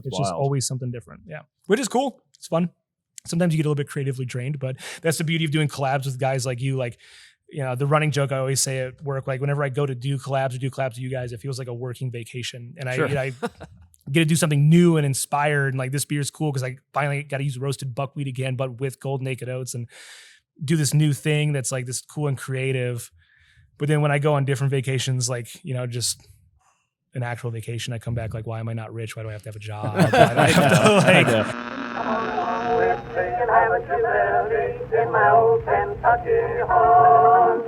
It's just always something different. Yeah. Which is cool. It's fun. Sometimes you get a little bit creatively drained, but that's the beauty of doing collabs with guys like you. Like, the running joke I always say at work, like whenever I go to do collabs with you guys, it feels like a working vacation. And I get to do something new and inspired. And like, this beer is cool because I finally got to use roasted buckwheat again, but with gold naked oats, and do this new thing that's like this cool and creative. But then when I go on different vacations, like, just an actual vacation, I come back like, why am I not rich? Why do I have to have a job? Why do I have to, in my old Kentucky home.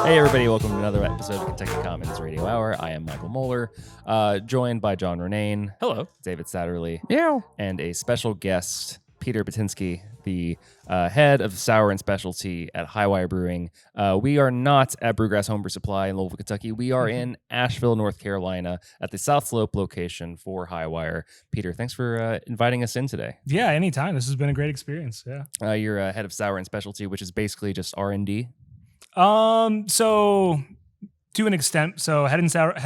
Hey everybody, welcome to another episode of Kentucky Commons Radio Hour. I am Michael Moeller, joined by John Renane. Hello. David Satterley. Yeah. And a special guest, Peter Batinski, the head of sour and specialty at Hi-Wire Brewing. We are not at Brewgrass Homebrew Supply in Louisville, Kentucky. We are in Asheville, North Carolina at the South Slope location for Hi-Wire. Peter, thanks for inviting us in today. Yeah, anytime. This has been a great experience. Yeah. You're head of sour and specialty, which is basically just R&D. So to an extent, so head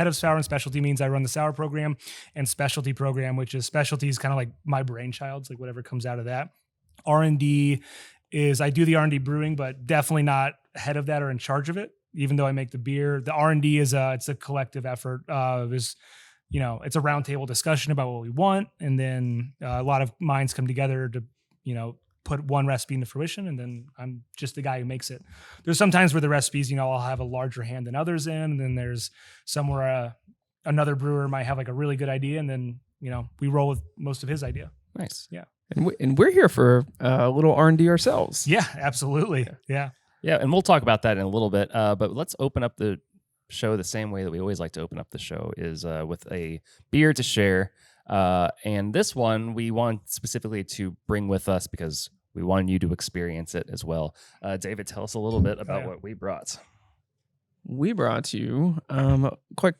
of sour and specialty means I run the sour program and specialty program, which is specialty is kind of like my brainchild. It's like whatever comes out of that. R&D is I do the R&D brewing, but definitely not head of that or in charge of it, even though I make the beer. The R&D is it's a collective effort. There's, it's a roundtable discussion about what we want. And then a lot of minds come together to, put one recipe into fruition, and then I'm just the guy who makes it. There's some times where the recipes, I'll have a larger hand than others in, and then there's somewhere another brewer might have like a really good idea, and then, we roll with most of his idea. Nice. Yeah. And we're here for a little R&D ourselves. Yeah, absolutely. Yeah. Yeah, and we'll talk about that in a little bit, but let's open up the show the same way that we always like to open up the show, is with a beer to share. And this one we want specifically to bring with us because we want you to experience it as well. David, tell us a little bit about what we brought. We brought you quite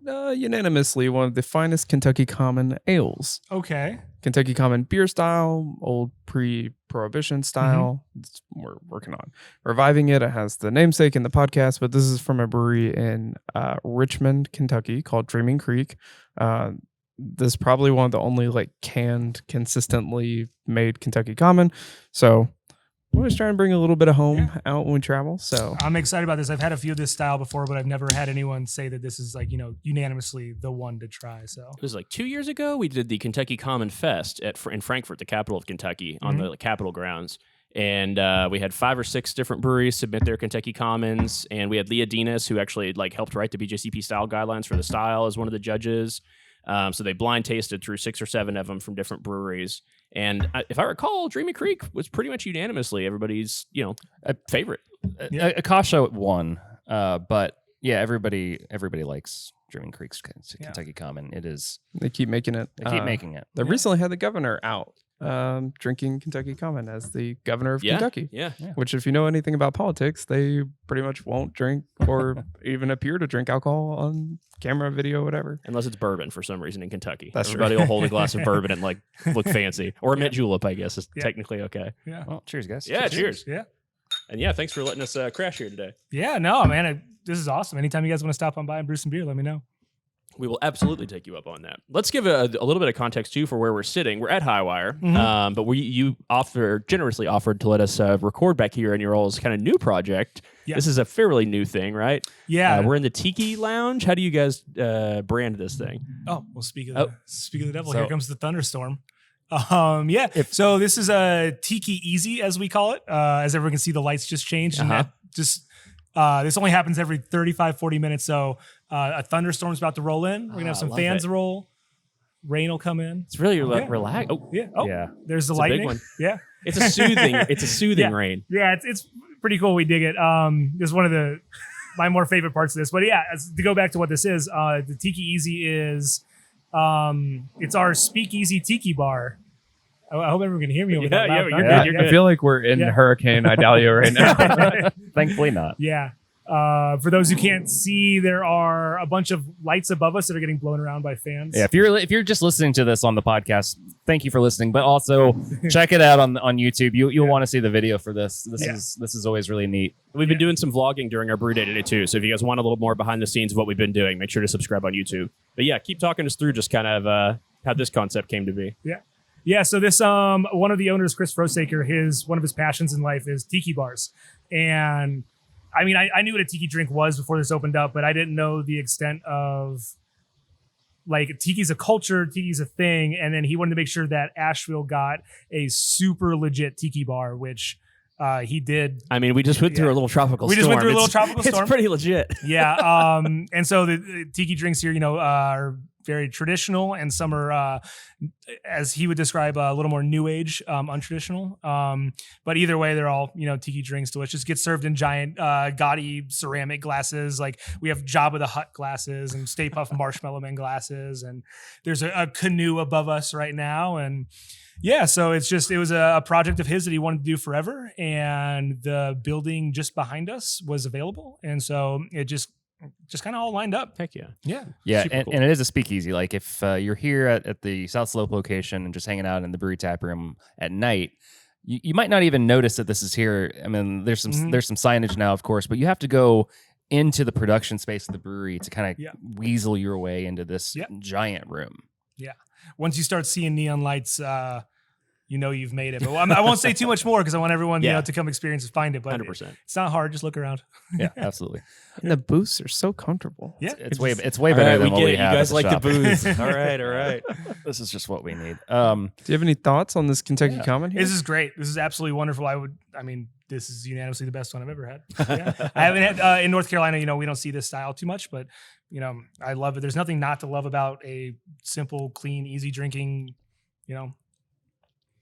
unanimously one of the finest Kentucky Common ales. Okay. Kentucky Common beer style, old pre-prohibition style. We're working on reviving it. It has the namesake in the podcast, but this is from a brewery in Richmond, Kentucky called Dreaming Creek. This is probably one of the only canned, consistently made Kentucky Common. So we're just trying to bring a little bit of home out when we travel. So I'm excited about this. I've had a few of this style before, but I've never had anyone say that this is unanimously the one to try. So it was 2 years ago. We did the Kentucky Common Fest in Frankfort, the capital of Kentucky, on the Capitol grounds. And we had 5 or 6 different breweries submit their Kentucky Commons. And we had Leah Dinas, who actually helped write the BJCP style guidelines for the style, as one of the judges. So they blind tasted through 6 or 7 of them from different breweries. And if I recall, Dreamy Creek was pretty much unanimously everybody's, a favorite. Akasha won, but yeah, everybody likes Dreaming Creek's Kentucky Common. It is. They keep making it. They recently had the governor out drinking Kentucky Common as the governor of Kentucky. Yeah. Which, if you know anything about politics, they pretty much won't drink or even appear to drink alcohol on camera, video, whatever. Unless it's bourbon for some reason in Kentucky. That's Everybody will hold a glass of bourbon and look fancy. Or a mint julep, I guess, is technically okay. Yeah. Well, cheers, guys. Yeah, cheers. Yeah. And thanks for letting us crash here today. Yeah, no, man, this is awesome. Anytime you guys want to stop on by and brew some beer, let me know. We will absolutely take you up on that. Let's give a little bit of context, too, for where we're sitting. We're at Hi-Wire, but you generously offered to let us record back here in your all's kind of new project. Yeah. This is a fairly new thing, right? Yeah. We're in the Tiki Lounge. How do you guys brand this thing? Oh, well, speak of the devil, here comes the thunderstorm. So this is a Tiki Easy, as we call it. As everyone can see, the lights just changed. And that this only happens every 35, 40 minutes. So a thunderstorm's about to roll in. We're going to have some fans roll. Rain will come in. It's really relaxed. Oh, yeah. Oh, yeah. There's the lightning. Big one. Yeah. It's a soothing rain. Yeah, it's pretty cool. We dig it. This is one of my more favorite parts of this. But yeah, to go back to what this is, the Tiki Easy is it's our speakeasy tiki bar. I hope everyone can hear me over there. You're good. I feel like we're in Hurricane Idalia right now. Thankfully not. Yeah. For those who can't see, there are a bunch of lights above us that are getting blown around by fans. Yeah, if you're just listening to this on the podcast, thank you for listening. But also check it out on YouTube. You'll want to see the video for this. This is always really neat. We've been doing some vlogging during our brew day today too. So if you guys want a little more behind the scenes of what we've been doing, make sure to subscribe on YouTube. But yeah, keep talking us through just kind of how this concept came to be. Yeah. So this one of the owners, Chris Frosaker, one of his passions in life is tiki bars, and I mean, I knew what a tiki drink was before this opened up, but I didn't know the extent of like tiki's a culture, tiki's a thing. And then he wanted to make sure that Asheville got a super legit tiki bar, which he did. I mean, we just went through a little tropical storm. We just went through a little tropical storm. It's pretty legit. Yeah. And so the tiki drinks here, are very traditional, and some are, as he would describe, a little more new age, untraditional. But either way, they're all, tiki drinks, delicious. Get served in giant, gaudy ceramic glasses. Like we have Jabba the Hutt glasses and Stay Puft Marshmallow Man glasses, and there's a canoe above us right now. And yeah, so it was a project of his that he wanted to do forever, and the building just behind us was available, and so it just kind of all lined up. Heck yeah. Yeah, Super and, cool. and it is a speakeasy. Like if you're here at the South Slope location and just hanging out in the brewery tap room at night, you might not even notice that this is here. I mean, there's some signage now, of course, but you have to go into the production space of the brewery to kind of weasel your way into this giant room. Yeah. Once you start seeing neon lights, you've made it. But I won't say too much more because I want everyone to come experience and find it. But 100%. It's not hard. Just look around. Yeah, absolutely. And the booths are so comfortable. Yeah, It's way better than what we have. You guys at like shop. the booth. All right. This is just what we need. Do you have any thoughts on this Kentucky Common here? This is great. This is absolutely wonderful. This is unanimously the best one I've ever had. Yeah. I haven't had in North Carolina. We don't see this style too much, but I love it. There's nothing not to love about a simple, clean, easy drinking,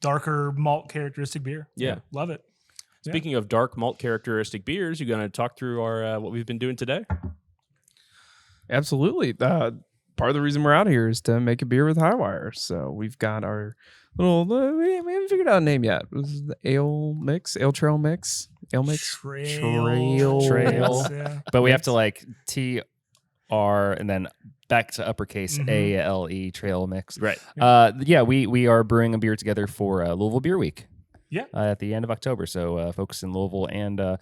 darker malt characteristic beer. Yeah. Love it. Speaking of dark malt characteristic beers, you going to talk through our what we've been doing today? Absolutely. Part of the reason we're out here is to make a beer with Hi-Wire. So we've got our little, we haven't figured out a name yet. This is the ale trail mix. Trail. Yeah. But we have to like TR and then back to uppercase ALE trail mix. Right. We are brewing a beer together for Louisville Beer Week. Yeah. At the end of October. So folks in Louisville and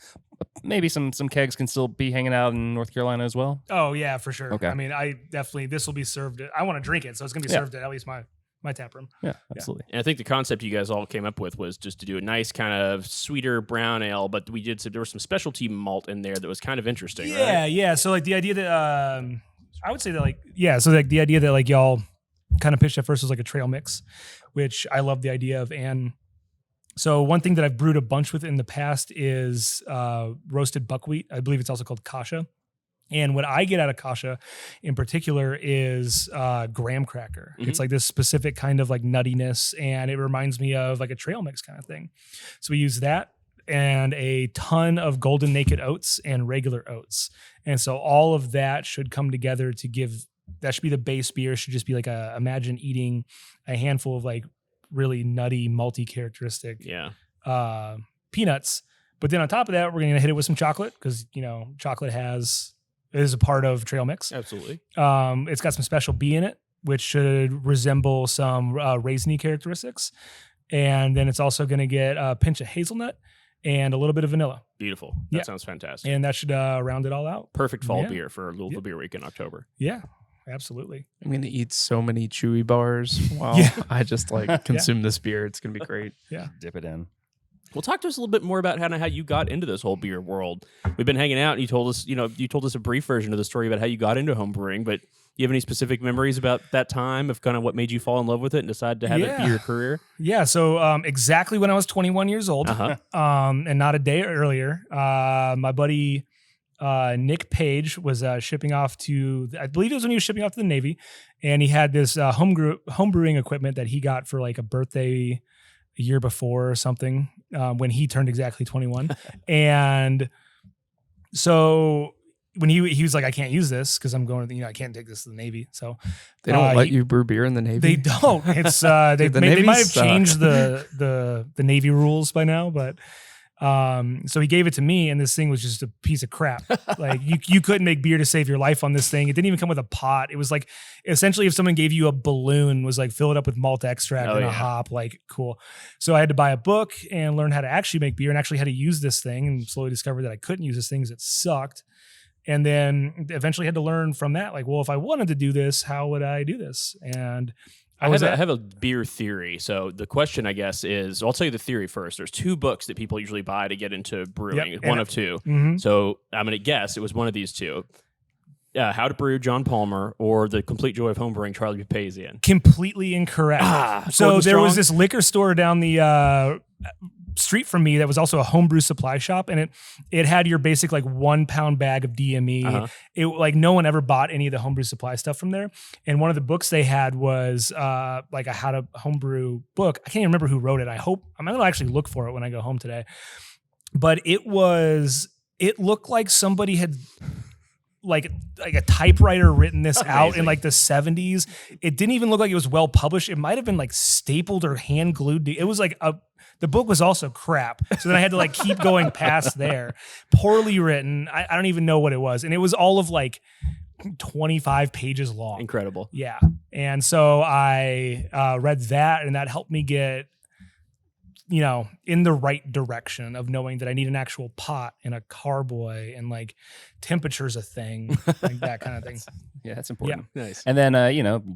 maybe some kegs can still be hanging out in North Carolina as well. Oh yeah, for sure. Okay. I mean, this will be served. I want to drink it, so it's going to be served at least my tap room. Yeah, absolutely. And I think the concept you guys all came up with was just to do a nice kind of sweeter brown ale, but there was some specialty malt in there that was kind of interesting. Yeah, right? yeah. So like the idea that I would say that so the idea that like y'all kind of pitched at first was like a trail mix, which I love the idea of. And so one thing that I've brewed a bunch with in the past is roasted buckwheat. I believe it's also called kasha. And what I get out of kasha in particular is graham cracker. It's like this specific kind of like nuttiness, and it reminds me of like a trail mix kind of thing. So we use that and a ton of golden naked oats and regular oats. And so all of that should come together to give, that should be the base beer. Should just be like imagine eating a handful of like really nutty, malty characteristic peanuts. But then on top of that, we're going to hit it with some chocolate because, chocolate is a part of trail mix. Absolutely. It's got some special bee in it, which should resemble some raisiny characteristics. And then it's also going to get a pinch of hazelnut and a little bit of vanilla. Beautiful. That sounds fantastic. And that should round it all out. Perfect fall beer for Louisville Beer Week in October. Yeah, absolutely. I'm going to eat so many chewy bars while I just consume this beer. It's going to be great. Yeah. Dip it in. Well, talk to us a little bit more about how you got into this whole beer world. We've been hanging out, and you told us a brief version of the story about how you got into home brewing, but do you have any specific memories about that time of kind of what made you fall in love with it and decide to have it be your career? Yeah, so exactly when I was 21 years old, and not a day earlier, my buddy Nick Page was shipping off to, I believe it was when he was shipping off to the Navy, and he had this home brewing equipment that he got for like a birthday a year before or something, when he turned exactly 21. And so when he was like, I can't use this because I'm going to, I can't take this to the Navy. So they don't let you brew beer in the Navy. They don't. It's they might have changed the Navy rules by now, but So he gave it to me, and this thing was just a piece of crap. Like you couldn't make beer to save your life on this thing. It didn't even come with a pot. It was like essentially if someone gave you a balloon, was like fill it up with malt extract and a hop, like cool. So I had to buy a book and learn how to actually make beer and actually how to use this thing, and slowly discovered that I couldn't use this thing because it sucked. And then eventually had to learn from that, like, well, if I wanted to do this, how would I do this? And I have a beer theory. So the question, I guess, is I'll tell you the theory first. There's 2 books that people usually buy to get into brewing. One of 2. Mm-hmm. So I'm going to guess it was one of these 2. How to Brew, John Palmer, or The Complete Joy of Homebrewing, Charlie Papazian. Completely incorrect. So there was this liquor store down the street from me that was also a homebrew supply shop, and it had your basic like 1 pound bag of DME. It like no one ever bought any of the homebrew supply stuff from there. And one of the books they had was like a how to homebrew book. I can't even remember who wrote it. I'm gonna actually look for it when I go home today. But it looked like somebody had like a typewriter written this out in like the 70s. It didn't even look like it was well published. It might have been like stapled or hand glued. It was like the book was also crap. So then I had to like keep going past there. Poorly written. I don't even know what it was. And it was all of like 25 pages long. Incredible. Yeah. And so I read that, and that helped me get, in the right direction of knowing that I need an actual pot and a carboy and like temperature's a thing, like that kind of thing. Yeah, that's important. Yeah. Nice. And then,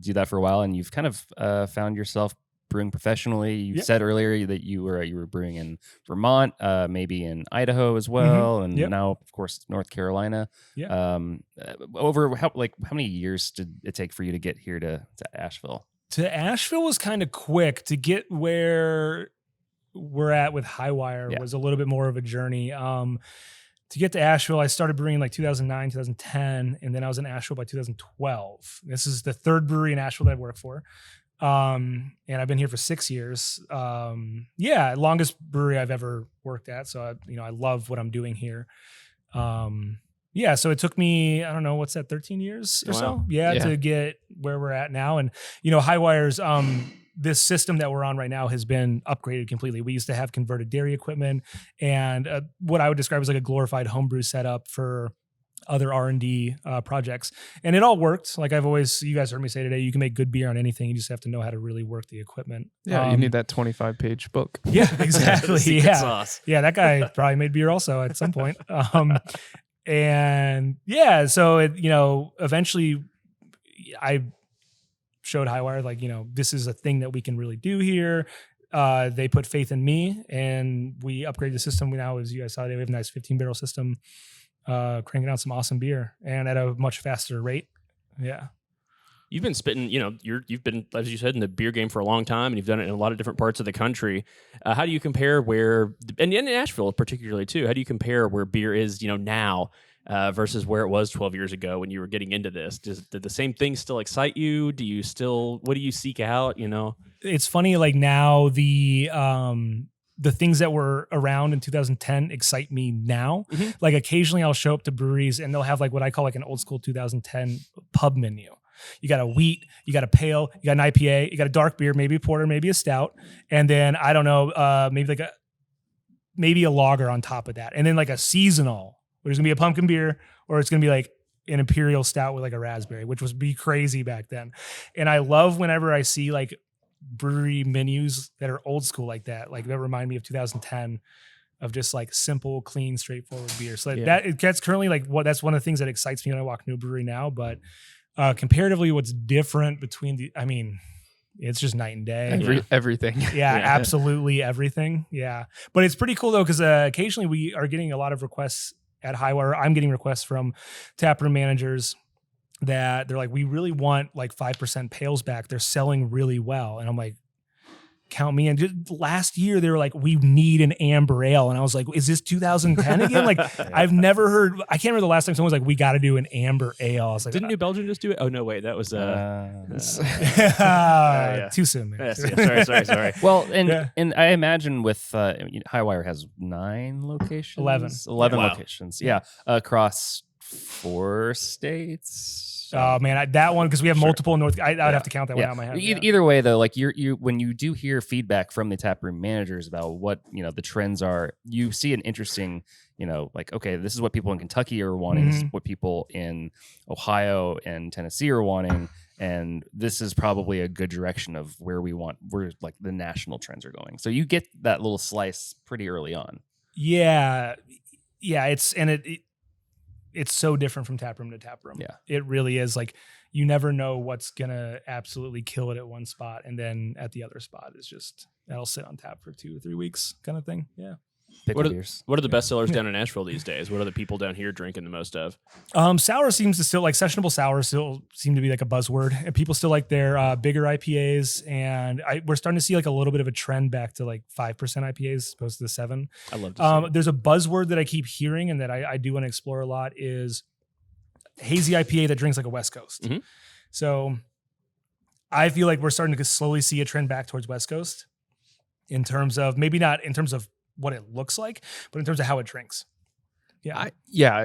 do that for a while, and you've kind of found yourself brewing professionally. You said earlier that you were brewing in Vermont, maybe in Idaho as well, and now, of course, North Carolina. Yeah. Over how many years did it take for you to get here to Asheville? To Asheville was kind of quick. To get where we're at with Hi-Wire was a little bit more of a journey. To get to Asheville, I started brewing in like 2009, 2010, and then I was in Asheville by 2012. This is the 3rd brewery in Asheville that I've worked for. And I've been here for 6 years. Longest brewery I've ever worked at. So I love what I'm doing here. So it took me, I don't know, what's that, 13 years or so? Yeah, to get where we're at now. And, Hi-Wire's, this system that we're on right now has been upgraded completely. We used to have converted dairy equipment and what I would describe as like a glorified homebrew setup for other R&D projects. And it all worked. Like you guys heard me say today, you can make good beer on anything. You just have to know how to really work the equipment. Yeah, you need that 25-page book. Yeah, exactly. Sauce. Yeah, that guy probably made beer also at some point. So eventually I showed Hi-Wire, like, this is a thing that we can really do here. They put faith in me, and we upgraded the system. We now, as you guys saw, we have a nice 15-barrel system, cranking out some awesome beer, and at a much faster rate. Yeah. You've been spitting, you've been, as you said, in the beer game for a long time, and you've done it in a lot of different parts of the country. How do you compare and in Asheville particularly too, how do you compare where beer is, now versus where it was 12 years ago when you were getting into this? Did the same things still excite you? What do you seek out, It's funny, like now the things that were around in 2010 excite me now. Mm-hmm. Like occasionally I'll show up to breweries and they'll have like what I call like an old school 2010 pub menu. You got a wheat, you got a pale, you got an IPA, you got a dark beer, maybe a porter, maybe a stout. And then I don't know, maybe a lager on top of that. And then like a seasonal, where there's gonna be a pumpkin beer, or it's gonna be like an imperial stout with like a raspberry, which was be crazy back then. And I love whenever I see like brewery menus that are old school like that remind me of 2010 of just like simple, clean, straightforward beer. So that's currently like that's one of the things that excites me when I walk into a brewery now. But comparatively, what's different between it's just night and day. Everything. Yeah, absolutely everything. Yeah. But it's pretty cool though, because occasionally we are getting a lot of requests at Hi-Wire. I'm getting requests from taproom managers that they're like, we really want like 5% pales back. They're selling really well. And I'm like, count me in. Just last year, they were like, we need an amber ale. And I was like, is this 2010 again? Like, I've never heard, I can't remember the last time someone was like, we got to do an amber ale. I was like, didn't New Belgium just do it? Oh, no, wait, that was too soon, man. Yes, sorry. Well, and I imagine with Hi-Wire has 9 locations. 11 locations. Yeah. Across 4 states. So. Oh man, that one, because we have Sure. multiple in North. I'd Yeah. have to count that one out of my head. Yeah. Either way, though, like you when you do hear feedback from the taproom managers about what the trends are, you see an interesting, like, okay, this is what people in Kentucky are wanting, this is what people in Ohio and Tennessee are wanting, and this is probably a good direction of where like the national trends are going. So you get that little slice pretty early on. Yeah, it's so different from taproom to taproom. Yeah. It really is. Like, you never know what's gonna absolutely kill it at one spot, and then at the other spot is just that'll sit on tap for 2 or 3 weeks, kind of thing. Yeah. Pickle What beers. are the best sellers down in Asheville these days? What are the people down here drinking the most of? Sour seems to still, like, sessionable sour still seem to be like a buzzword, and people still like their bigger IPAs. And we're starting to see like a little bit of a trend back to like 5% IPAs as opposed to the 7. I love to see it. There's a buzzword that I keep hearing and that I do want to explore a lot is hazy IPA that drinks like a West Coast. Mhm. So I feel like we're starting to slowly see a trend back towards West Coast in terms of, maybe not in terms of what it looks like, but in terms of how it drinks. Yeah.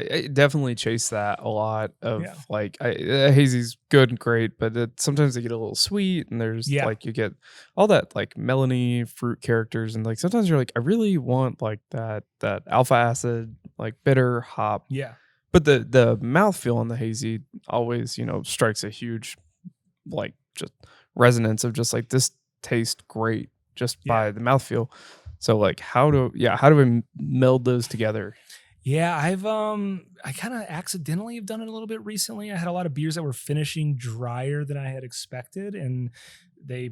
I definitely chase that a lot of Yeah. like hazy's good and great, but sometimes they get a little sweet and there's like you get all that like melony fruit characters and like sometimes you're like I really want like that alpha acid like bitter hop. Yeah. But the mouthfeel on the hazy always, strikes a huge like just resonance of just like this tastes great just by the mouthfeel. So like how do we meld those together? Yeah, I kind of accidentally have done it a little bit recently. I had a lot of beers that were finishing drier than I had expected, and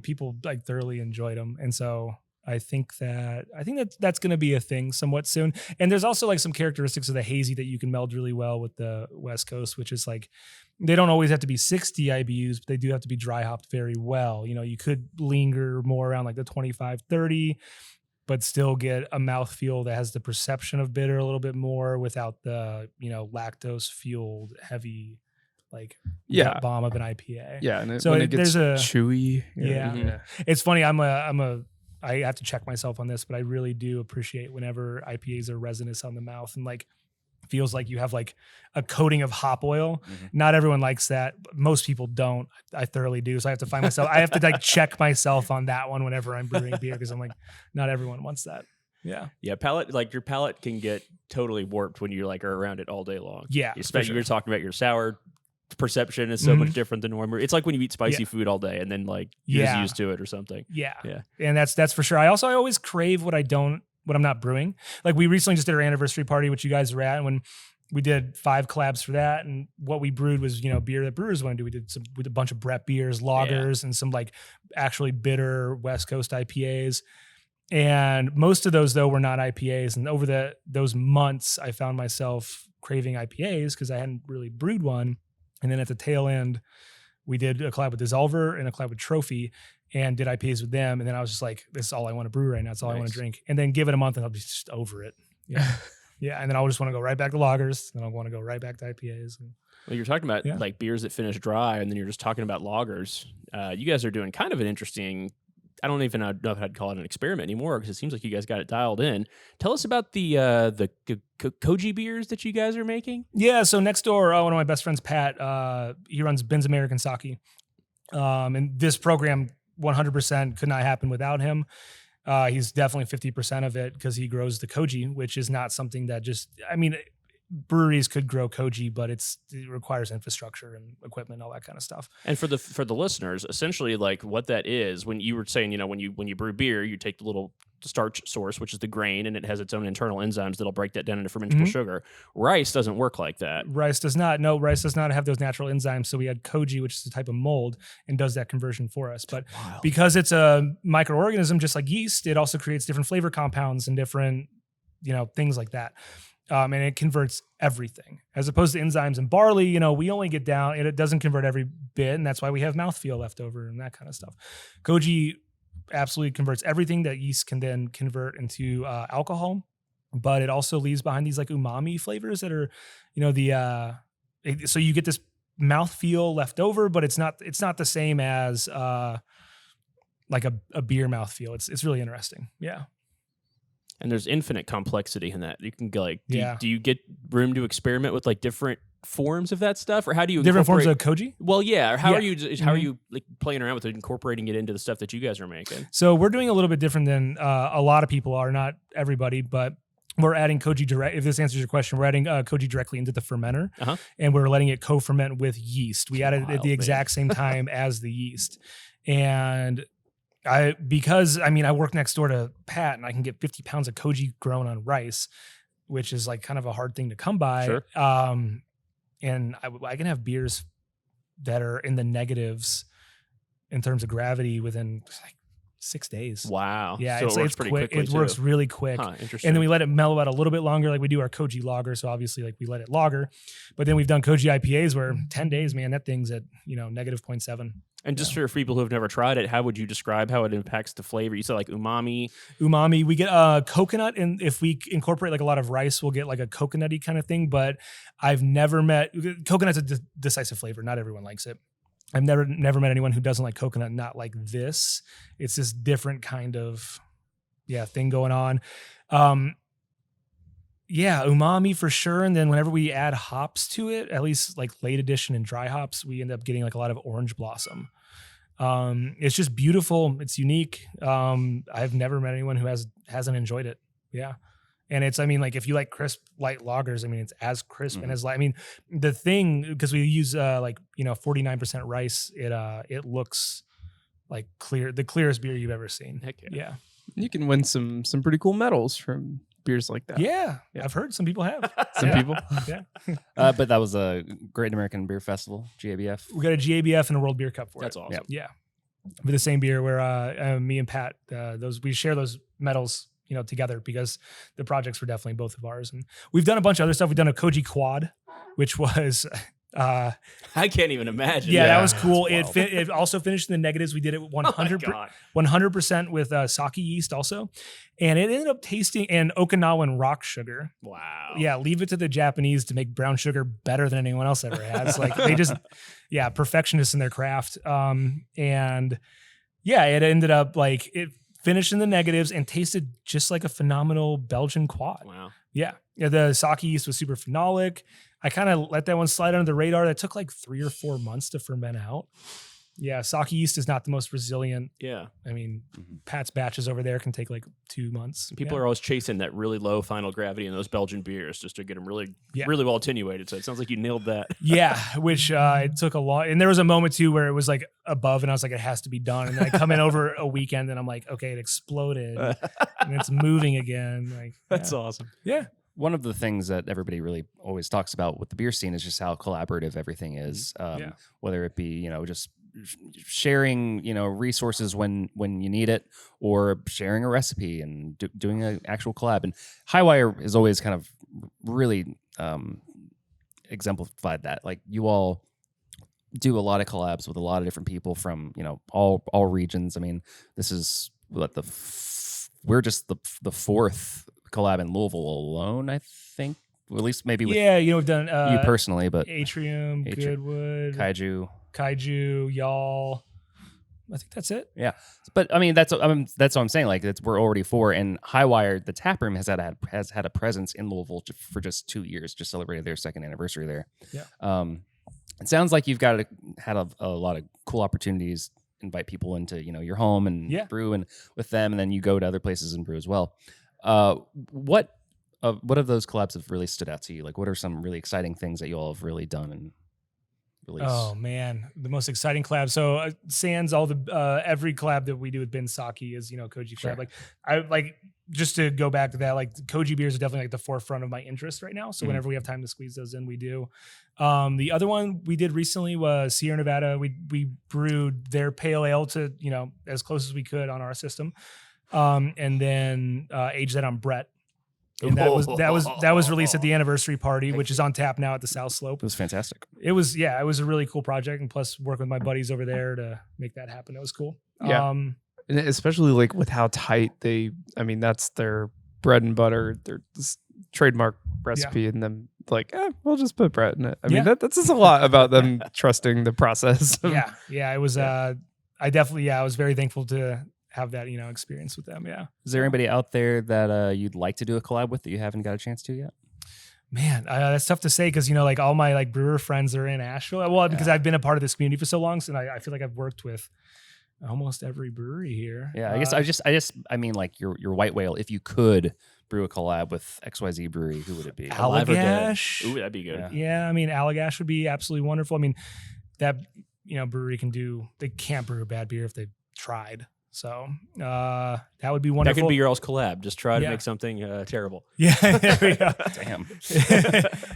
people like thoroughly enjoyed them. And so I think that's going to be a thing somewhat soon. And there's also like some characteristics of the hazy that you can meld really well with the West Coast, which is like they don't always have to be 60 IBUs, but they do have to be dry hopped very well. You could linger more around like the 25, 30. But still get a mouthfeel that has the perception of bitter a little bit more without the, lactose fueled heavy, like bomb of an IPA. Yeah, and so when it gets there's chewy. Yeah. It's funny. I have to check myself on this, but I really do appreciate whenever IPAs are resinous on the mouth and like feels like you have like a coating of hop oil. Not everyone likes that. Most people don't. I thoroughly do. So I have to find myself. I have to like check myself on that one whenever I'm brewing beer because I'm like, not everyone wants that. Yeah. Yeah. Your palate can get totally warped when you like are around it all day long. Yeah. Especially you're talking about your sour perception is so much different than normal. It's like when you eat spicy food all day and then like you're just used to it or something. Yeah. Yeah. And that's for sure. I always crave what I'm not brewing. Like we recently just did our anniversary party, which you guys were at, and when we did 5 collabs for that, and what we brewed was, beer that brewers want to do. We did a bunch of Brett beers, lagers, and some like actually bitter West Coast IPAs. And most of those though were not IPAs. And over those months, I found myself craving IPAs because I hadn't really brewed one. And then at the tail end, we did a collab with Dissolver and a collab with Trophy and did IPAs with them. And then I was just like, this is all I want to brew right now. It's all I want to drink. And then give it a month and I'll be just over it. Yeah. Yeah. And then I'll just want to go right back to lagers. Then I'll want to go right back to IPAs. Well, you're talking about like beers that finish dry, and then you're just talking about lagers. You guys are doing kind of an interesting, I don't even know if I'd call it an experiment anymore because it seems like you guys got it dialed in. Tell us about the koji beers that you guys are making. Yeah. So next door, one of my best friends, Pat, he runs Ben's American Sake. And this program 100% could not happen without him. He's definitely 50% of it because he grows the koji, which is not something that breweries could grow koji, but it requires infrastructure and equipment, all that kind of stuff. And for the listeners, essentially, like what that is, when you were saying, when you brew beer, you take the little starch source, which is the grain, and it has its own internal enzymes that'll break that down into fermentable sugar. Rice doesn't work like that. Rice does not. No, rice does not have those natural enzymes. So we had koji, which is a type of mold, and does that conversion for us. But because it's a microorganism, just like yeast, it also creates different flavor compounds and different, things like that. And it converts everything as opposed to enzymes and barley. We only get down, and it doesn't convert every bit. And that's why we have mouthfeel left over and that kind of stuff. Koji absolutely converts everything that yeast can then convert into alcohol, but it also leaves behind these like umami flavors that are, so you get this mouthfeel left over, but it's not the same as like a beer mouthfeel. It's really interesting. Yeah. And there's infinite complexity in that. You can go like, Yeah. do you get room to experiment with like different forms of that stuff, or how do you Different forms of incorporate- koji. Well, yeah. Or how Yeah. are you? How are you like playing around with it, incorporating it into the stuff that you guys are making? So we're doing a little bit different than a lot of people are, not everybody, but we're adding koji direct. If this answers your question, we're adding koji directly into the fermenter, Uh-huh. and we're letting it co-ferment with yeast. We added it at Wild, the man. exact same time as the yeast, and I work next door to Pat, and I can get 50 pounds of koji grown on rice, which is like kind of a hard thing to come by. Sure. And I can have beers that are in the negatives in terms of gravity within like 6 days. Wow. Yeah, so it's it works pretty quick. quickly. It works too. really quick. Huh, interesting. And then we let it mellow out a little bit longer, like we do our koji lager. So obviously, like we let it lager. But then we've done koji IPAs where 10 days, man, that thing's at negative 0.7. And just for people who have never tried it, how would you describe how it impacts the flavor? You said like umami. Umami, we get coconut, and if we incorporate like a lot of rice, we'll get like a coconutty kind of thing. But I've never met coconut's a decisive flavor. Not everyone likes it. I've never met anyone who doesn't like coconut, not like this. It's this different kind of thing going on. Umami for sure. And then whenever we add hops to it, at least like late edition and dry hops, we end up getting like a lot of orange blossom. It's just beautiful. It's unique. I've never met anyone who hasn't enjoyed it. Yeah. And it's, if you like crisp light lagers, it's as crisp and as light. The thing, because we use 49% rice, it looks like the clearest beer you've ever seen. Heck yeah. Yeah. You can win some pretty cool medals from beers like that. Yeah. I've heard some people have. Some people. Yeah. But that was a Great American Beer Festival, GABF. We got a GABF and a World Beer Cup for That's it. awesome. Yeah. With the same beer where me and Pat, we share those medals, together because the projects were definitely both of ours. And we've done a bunch of other stuff. We've done a Koji Quad, which was I can't even imagine. that was cool. That's It also finished in the negatives. We did it 100 God. 100% with sake yeast also, and it ended up tasting and Okinawan rock sugar. Wow. Yeah, leave it to the Japanese to make brown sugar better than anyone else ever has. Like they just, perfectionists in their craft. It ended up like it finished in the negatives and tasted just like a phenomenal Belgian quad. Wow. Yeah. The sake yeast was super phenolic. I kind of let that one slide under the radar. That took like 3 or 4 months to ferment out. Yeah. Sake yeast is not the most resilient. Yeah. Pat's batches over there can take like 2 months. People are always chasing that really low final gravity in those Belgian beers just to get them really Yeah. well attenuated. So it sounds like you nailed that. Yeah, which it took a lot. And there was a moment too where it was like above and I was like, it has to be done. And then I come in over a weekend and I'm like, okay, it exploded and it's moving again. Like That's awesome. Yeah. One of the things that everybody really always talks about with the beer scene is just how collaborative everything is. Whether it be, just sharing, resources when you need it, or sharing a recipe and doing an actual collab. And Hi-Wire has always kind of really exemplified that. Like you all do a lot of collabs with a lot of different people from, all regions. This is what we're just the fourth collab in Louisville alone, I think. Well, at least maybe with we've done you personally, but Atrium, Goodwood, Kaiju, y'all. I think that's it. Yeah, but that's what I'm saying. Like we're already 4, and Hi-Wire, the tap room, has had a presence in Louisville for just 2 years. Just celebrated their 2nd anniversary there. Yeah. It sounds like you've had a lot of cool opportunities. Invite people into your home and brew and with them, and then you go to other places and brew as well. What of those collabs have really stood out to you? Like, what are some really exciting things that you all have really done and released? Oh man, the most exciting collab. So sans all the every collab that we do with Ben Saki is Koji collab. Like I like just to go back to that. Like Koji beers are definitely like the forefront of my interest right now. So whenever we have time to squeeze those in, we do. The other one we did recently was Sierra Nevada. We brewed their pale ale to as close as we could on our system, and then aged that on Brett. And that was released at the anniversary party, which is on tap now at the South Slope. It was fantastic. It was a really cool project, and plus working with my buddies over there to make that happen. It was cool. Yeah. And especially like with how tight that's their bread and butter, their trademark recipe, and then like, we'll just put Brett in it. That says a lot about them trusting the process. Yeah. It was, I was very thankful to have that, experience with them. Yeah. Is there anybody out there that you'd like to do a collab with that you haven't got a chance to yet? Man, that's tough to say because, like all my like brewer friends are in Asheville. Well, because I've been a part of this community for so long. So I feel like I've worked with almost every brewery here. Yeah, I mean, like your white whale, if you could brew a collab with XYZ brewery, who would it be? Allagash. Ooh, that'd be good. Yeah, I mean, Allagash would be absolutely wonderful. I mean, that, brewery they can't brew a bad beer if they tried. So that would be wonderful. That could be your all's collab. Just try to make something terrible. Yeah, there we go. Damn.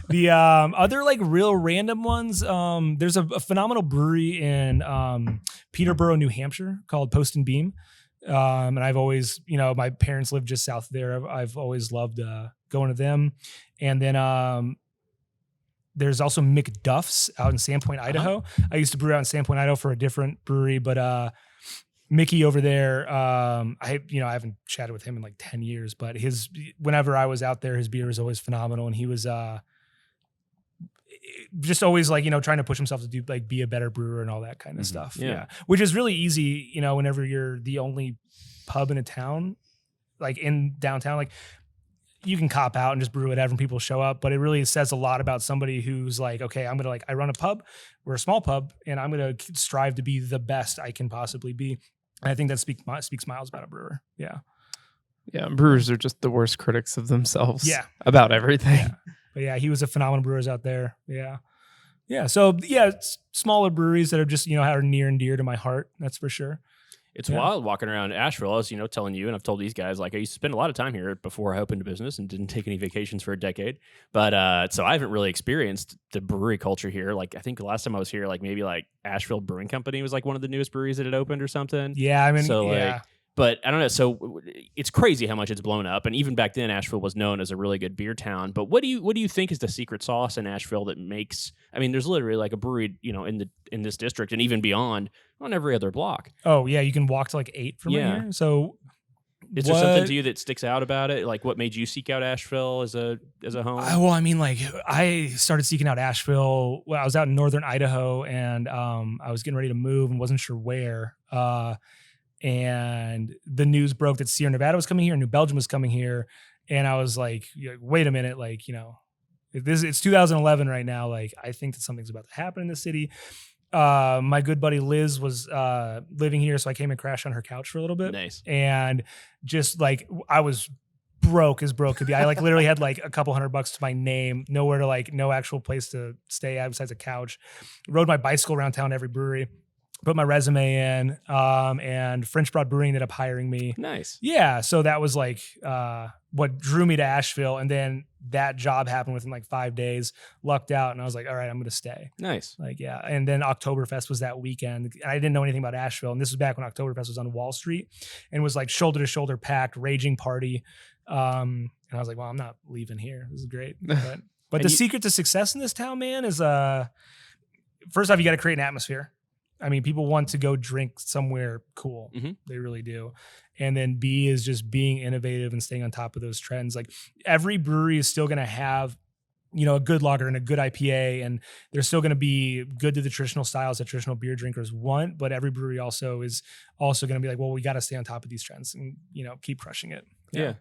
The other like real random ones, there's a phenomenal brewery in Peterborough, New Hampshire called Post and Beam. And I've always, my parents live just south there. I've always loved going to them. And then there's also McDuff's out in Sandpoint, Idaho. I used to brew out in Sandpoint, Idaho for a different brewery, but Mickey over there, I haven't chatted with him in like 10 years, but whenever I was out there, his beer was always phenomenal. And he was just always like, trying to push himself to do like be a better brewer and all that kind of stuff. Yeah. Which is really easy, whenever you're the only pub in a town, like in downtown, like you can cop out and just brew whatever and people show up, but it really says a lot about somebody who's like, okay, I'm going to I run a pub, we're a small pub, and I'm going to strive to be the best I can possibly be. And I think that speaks miles about a brewer. Yeah. Yeah. Brewers are just the worst critics of themselves. Yeah. About everything. Yeah. But yeah, he was a phenomenal brewer out there. Yeah. Yeah. So yeah, smaller breweries that are just, are near and dear to my heart. That's for sure. It's wild walking around Asheville. I was, telling you, and I've told these guys, like I used to spend a lot of time here before I opened a business and didn't take any vacations for a decade. But so I haven't really experienced the brewery culture here. Like I think the last time I was here, like maybe like Asheville Brewing Company was like one of the newest breweries that had opened or something. Yeah, I mean, so yeah. But I don't know. So it's crazy how much it's blown up. And even back then, Asheville was known as a really good beer town. But what do you think is the secret sauce in Asheville that makes? I mean, there's literally like a brewery, in this district and even beyond on every other block. Oh yeah, you can walk to like 8 from here. So is there something to you that sticks out about it? Like what made you seek out Asheville as a home? Well, I mean, like I started seeking out Asheville when I was out in northern Idaho, and I was getting ready to move and wasn't sure where. And the news broke that Sierra Nevada was coming here, and New Belgium was coming here, and I was like, wait a minute, like it's 2011 right now. Like I think that something's about to happen in the city. My good buddy Liz was living here, so I came and crashed on her couch for a little bit. Nice. And just like I was broke as broke could be. I like literally had like a couple $100 to my name, nowhere to like no actual place to stay at besides a couch. Rode my bicycle around town every brewery. Put my resume in, and French Broad Brewing ended up hiring me. Nice. Yeah. So that was like what drew me to Asheville. And then that job happened within like 5 days, lucked out. And I was like, all right, I'm going to stay. Nice. Like, yeah. And then Oktoberfest was that weekend. I didn't know anything about Asheville. And this was back when Oktoberfest was on Wall Street and was like shoulder to shoulder packed, raging party. And I was like, well, I'm not leaving here. This is great. But the secret to success in this town, man, is first off, you got to create an atmosphere. I mean, people want to go drink somewhere cool. Mm-hmm. They really do. And then B is just being innovative and staying on top of those trends. Like every brewery is still going to have, a good lager and a good IPA, and they're still going to be good to the traditional styles that traditional beer drinkers want. But every brewery also is also going to be like, well, we got to stay on top of these trends and, keep crushing it. Yeah.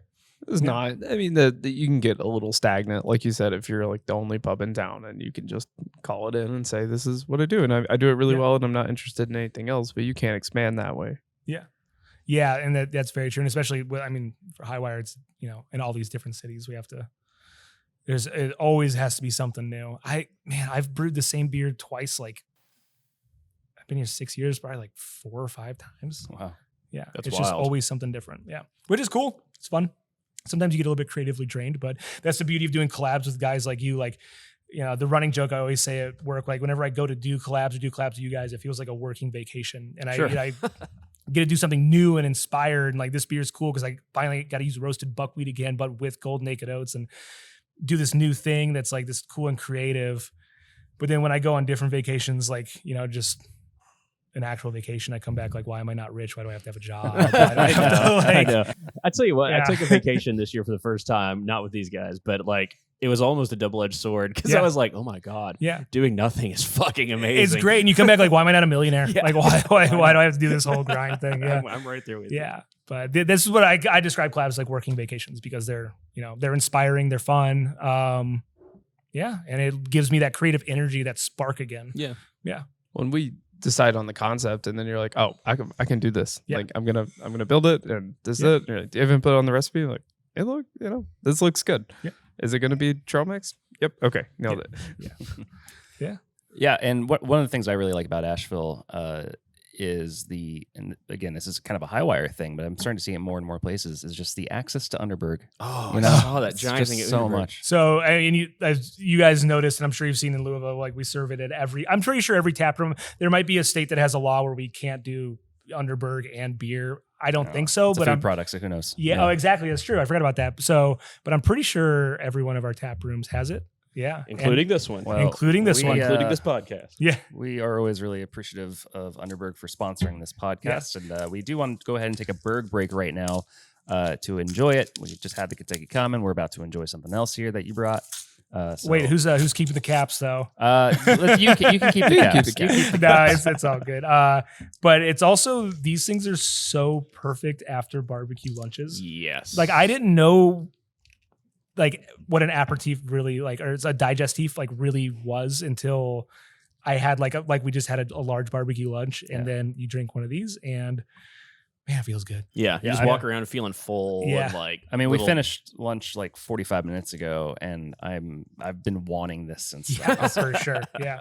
It's not. I mean, you can get a little stagnant, like you said, if you're like the only pub in town, and you can just call it in and say, "This is what I do," and I do it really well, and I'm not interested in anything else. But you can't expand that way. Yeah, and that's very true. And especially, for Hi-Wire, it's in all these different cities, we have to. It always has to be something new. I've brewed the same beer twice. Like, I've been here 6 years, probably like 4 or 5 times. Wow. Yeah, that's it's wild. just always something different. Yeah, which is cool. It's fun. Sometimes you get a little bit creatively drained, but that's the beauty of doing collabs with guys like you. Like, the running joke I always say at work, like whenever I go to do collabs with you guys, it feels like a working vacation. And I get to do something new and inspired. And like, this beer is cool because I finally got to use roasted buckwheat again, but with Golden Naked Oats, and do this new thing that's like this cool and creative. But then when I go on different vacations, like, just an actual vacation, I come back like, why am I not rich? Why do I have to have a job? I know. I tell you what, I took a vacation this year for the first time, not with these guys, but like it was almost a double-edged sword because Yeah. I was like, oh my God, Yeah. doing nothing is fucking amazing. It's great. And you come back like, why am I not a millionaire? Yeah. Like, why do I have to do this whole grind thing? Yeah. I'm right there with you. Yeah. But this is what I describe collabs as, like working vacations, because they're inspiring, they're fun. Yeah. And it gives me that creative energy, that spark again. Yeah. When we decide on the concept and then you're like, oh, I can do this. Yeah. Like I'm gonna build it and this is Yeah. it. You're like, do you have input on the recipe? Like, hey, look, this looks good. Yeah. Is it gonna be trail mix? Yep. Okay. Nailed it. Yeah, and one of the things I really like about Asheville is and again, this is kind of a Hi-Wire thing, but I'm starting to see it more and more places, is just the access to Underberg. Oh, You I know, saw that It's giant just thing at so Uber. much. So, I mean, as you guys noticed, and I'm sure you've seen in Louisville, like we serve it at I'm pretty sure every tap room. There might be a state that has a law where we can't do Underberg and beer. I don't think so, It's a but food I'm product, so who knows? Oh, exactly. That's true. I forgot about that. So, but I'm pretty sure every one of our tap rooms has it. Yeah. Including this one. Well, including this we, one. Including this podcast. Yeah. We are always really appreciative of Underberg for sponsoring this podcast, and we do want to go ahead and take a Berg break right now to enjoy it. We just had the Kentucky Common. We're about to enjoy something else here that you brought. So, Wait, who's keeping the caps though? you can keep the caps. You keep the No, it's all good. But it's also, these things are so perfect after barbecue lunches. Yes. Like I didn't know like what an aperitif really like, or it's a digestif like really was until I had like we just had a large barbecue lunch, and then you drink one of these and man, it feels good. Yeah. You Yeah, just I walk around feeling full. Yeah. And like, I mean, little- we finished lunch like 45 minutes ago, and I've been wanting this since. Yeah, for sure. Yeah.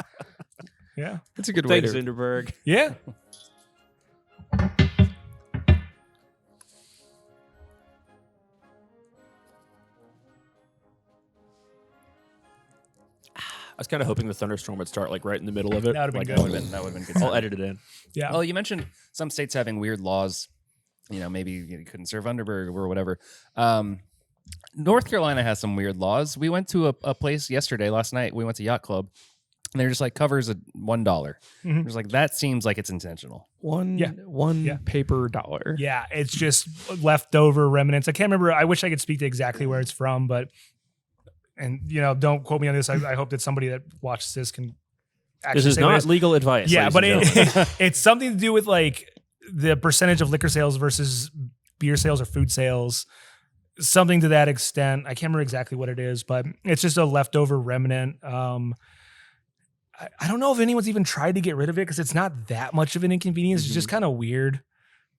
Yeah. It's a good way Thanks, to. Zinderberg. Yeah. I was kind of hoping the thunderstorm would start like right in the middle of it. That would've been Like, good. That would have been good. I'll edit it in. Yeah. Oh, you mentioned some states having weird laws. Maybe you couldn't serve Underberg or whatever. North Carolina has some weird laws. We went to a place last night. We went to Yacht Club, and they're just like covers at $1. Mhm. It's like, that seems like it's intentional. One Yeah. paper dollar. Yeah, it's just leftover remnants. I can't remember. I wish I could speak to exactly where it's from, but don't quote me on this. I hope that somebody that watches this can actually This is say what it not legal advice. Yeah, ladies but and gentlemen. it's something to do with like the percentage of liquor sales versus beer sales or food sales. Something to that extent. I can't remember exactly what it is, but it's just a leftover remnant. I don't know if anyone's even tried to get rid of it because it's not that much of an inconvenience. It's just kind of weird.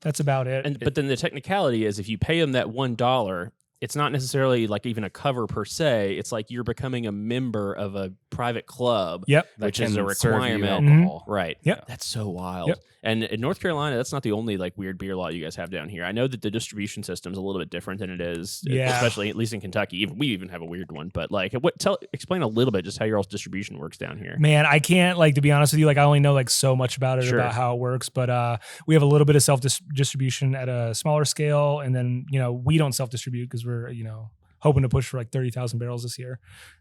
That's about it. But then the technicality is if you pay them that $1, it's not necessarily like even a cover per se. It's like you're becoming a member of a private club. Yep. That Which is can a serve you requirement. alcohol. Right. Yep. That's so wild. Yep. And in North Carolina, that's not the only like weird beer law you guys have down here. I know that the distribution system's a little bit different than it is, Yeah. especially at least in Kentucky. We even have a weird one. But like, explain a little bit just how your all's distribution works down here. Man, I can't to be honest with you, I only know so much about it, Sure. about how it works, but we have a little bit of self-distribution at a smaller scale. And then, we don't self-distribute because we're, hoping to push for 30,000 barrels this year.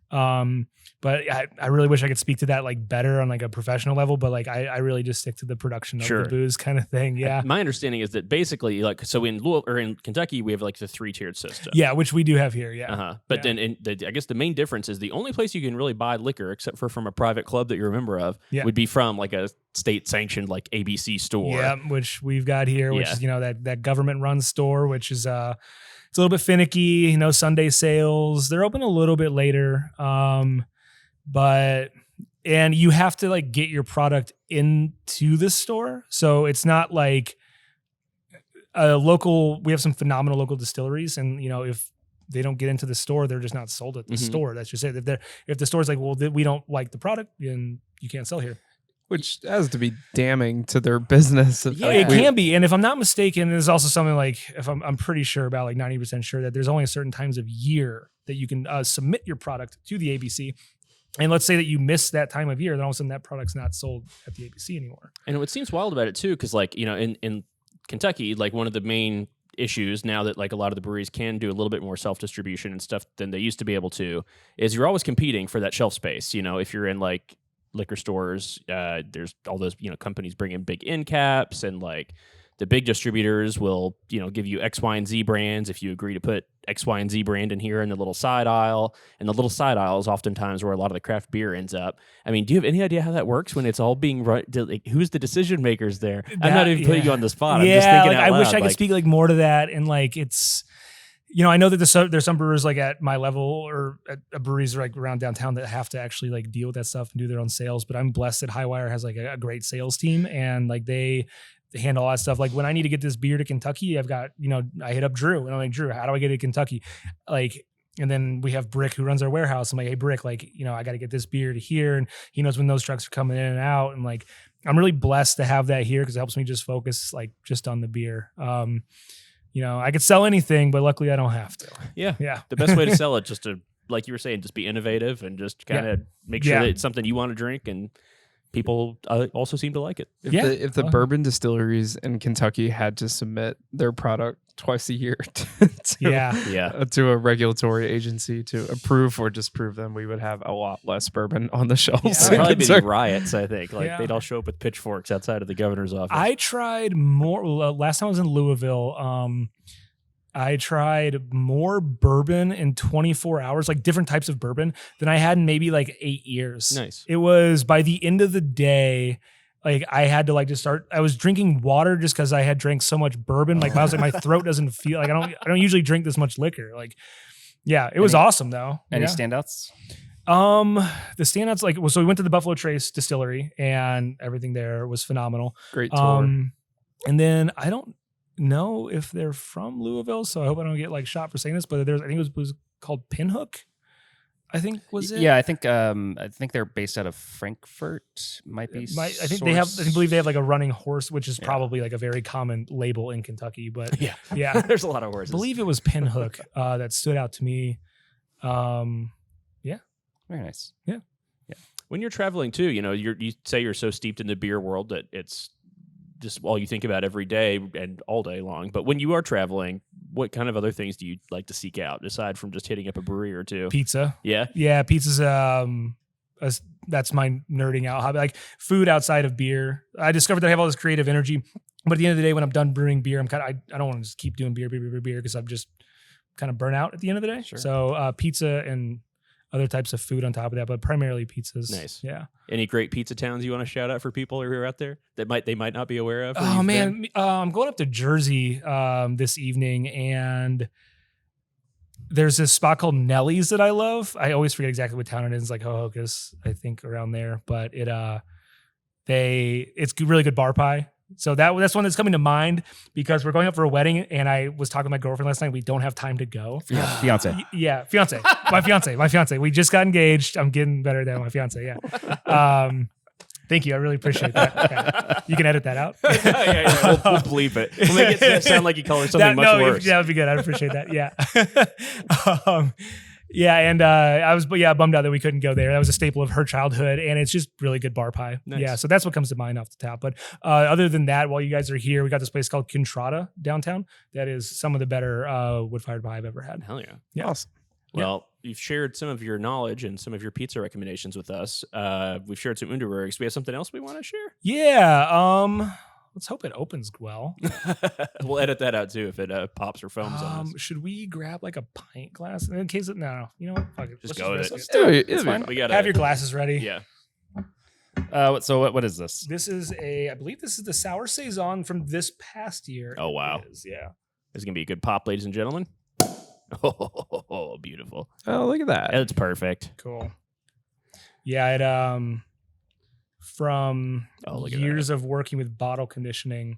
But I really wish I could speak to that better on a professional level, but I really just stick to the production of Sure. the booze kind of thing. Yeah. My understanding is that basically so in Louisville or in Kentucky, we have the 3-tiered system. Yeah, which we do have here. Yeah. Uh-huh. But Yeah. then I guess the main difference is the only place you can really buy liquor, except for from a private club that you're a member of, Yeah. would be from a state sanctioned ABC store. Yeah, which we've got here, which Yeah. is that government run store, which is it's a little bit finicky. Sunday sales. They're open a little bit later, and you have to get your product into the store. So it's not like a local. We have some phenomenal local distilleries, and if they don't get into the store, they're just not sold at the Mhm. store. That's just it. If the store's we don't like the product, then you can't sell here. Which has to be damning to their business. Yeah. It can be, and if I'm not mistaken, there's also something if I'm pretty sure about 90% sure that there's only certain times of year that you can submit your product to the ABC. And let's say that you miss that time of year, then all of a sudden that product's not sold at the ABC anymore. And what seems wild about it too, because in Kentucky, one of the main issues now that a lot of the breweries can do a little bit more self-distribution and stuff than they used to be able to, is you're always competing for that shelf space. If you're in liquor stores, there's all those companies bring in big end caps, and the big distributors will, give you X, Y, and Z brands if you agree to put X, Y, and Z brand in here in the little side aisle. And the little side aisle is oftentimes where a lot of the craft beer ends up. I mean, do you have any idea how that works when it's all being run? Who's the decision makers there? I'm not even putting you on the spot. I'm just thinking out I loud. wish I could speak like more to that. And like, it's, I know that there's some brewers like at my level or at breweries like around downtown that have to actually like deal with that stuff and do their own sales. But I'm blessed that Hi-Wire has like a great sales team, and like they handle all that stuff. Like when I need to get this beer to Kentucky, I've got, I hit up Drew and I'm like, Drew, how do I get it to Kentucky? Like, and then we have Brick who runs our warehouse. I'm like, hey Brick, like, I got to get this beer to here. And he knows when those trucks are coming in and out. And like, I'm really blessed to have that here because it helps me just focus like just on the beer. I could sell anything, but luckily I don't have to. Yeah. Yeah. The best way to sell it, just to, like you were saying, just be innovative and just kind of make sure that it's something you want to drink, and people also seem to like it. If the bourbon distilleries in Kentucky had to submit their product twice a year to a regulatory agency to approve or disprove them, we would have a lot less bourbon on the shelves. Yeah, there'd probably be riots, I think. Like they'd all show up with pitchforks outside of the governor's office. I tried more. Last time I was in Louisville, I tried more bourbon in 24 hours, like different types of bourbon, than I had in maybe like 8 years. Nice. It was by the end of the day, like I had to like just start. I was drinking water just because I had drank so much bourbon. Like I was like, my throat doesn't feel like I don't usually drink this much liquor. Like, yeah, it was awesome though. Any standouts? The standouts so we went to the Buffalo Trace distillery and everything there was phenomenal. Great tour. And then I don't know if they're from Louisville, so I hope I don't get like shot for saying this, but I think it was called Pinhook. I think was it? Yeah, I think they're based out of Frankfurt. I believe they have like a running horse, which is probably like a very common label in Kentucky. But yeah, there's a lot of horses. I believe it was Pinhook that stood out to me. Very nice. Yeah. When you're traveling too, you say you're so steeped in the beer world that it's just all you think about every day and all day long. But when you are traveling, what kind of other things do you like to seek out aside from just hitting up a brewery or two? Pizza. Yeah, pizza's that's my nerding out hobby. Like food outside of beer. I discovered that I have all this creative energy, but at the end of the day, when I'm done brewing beer, I don't want to just keep doing beer because I'm just kind of burnt out at the end of the day. Sure. So pizza and other types of food on top of that, but primarily pizzas. Nice. Yeah. Any great pizza towns you want to shout out for people who are out there that they might not be aware of? Oh man, I'm going up to Jersey this evening, and there's this spot called Nellie's that I love. I always forget exactly what town it is. It's like Hohokus, I think, around there. But it's really good bar pie. So that's one that's coming to mind because we're going up for a wedding, and I was talking to my girlfriend last night. We don't have time to go. Fiance. Yeah, fiance. My fiance. We just got engaged. I'm getting better than my fiance. Yeah. Thank you. I really appreciate that. Okay. You can edit that out. Yeah. We'll bleep it. We'll make it sound like you call it something much worse. That would be good. I'd appreciate that. Yeah. Yeah, and I was bummed out that we couldn't go there. That was a staple of her childhood, and it's just really good bar pie. Nice. Yeah, so that's what comes to mind off the top. But other than that, while you guys are here, we got this place called Contrada downtown. That is some of the better wood-fired pie I've ever had. Hell yeah. Yeah. Awesome. Well, you've shared some of your knowledge and some of your pizza recommendations with us. We've shared some Underbergs. We have something else we want to share? Yeah. Let's hope it opens well. We'll edit that out too if it pops or foams on us. Should we grab like a pint glass in case it? No. You know what? Fuck it. Just Let's go with risk it. it. Let's do it. It's fine. We gotta Have your glasses ready. Yeah. So what is this? This is I believe this is the sour saison from this past year. Oh wow. It is, yeah. This is gonna be a good pop, ladies and gentlemen. Oh, beautiful. Oh, look at that. That's perfect. Cool. Yeah, it from look at years of working with bottle conditioning,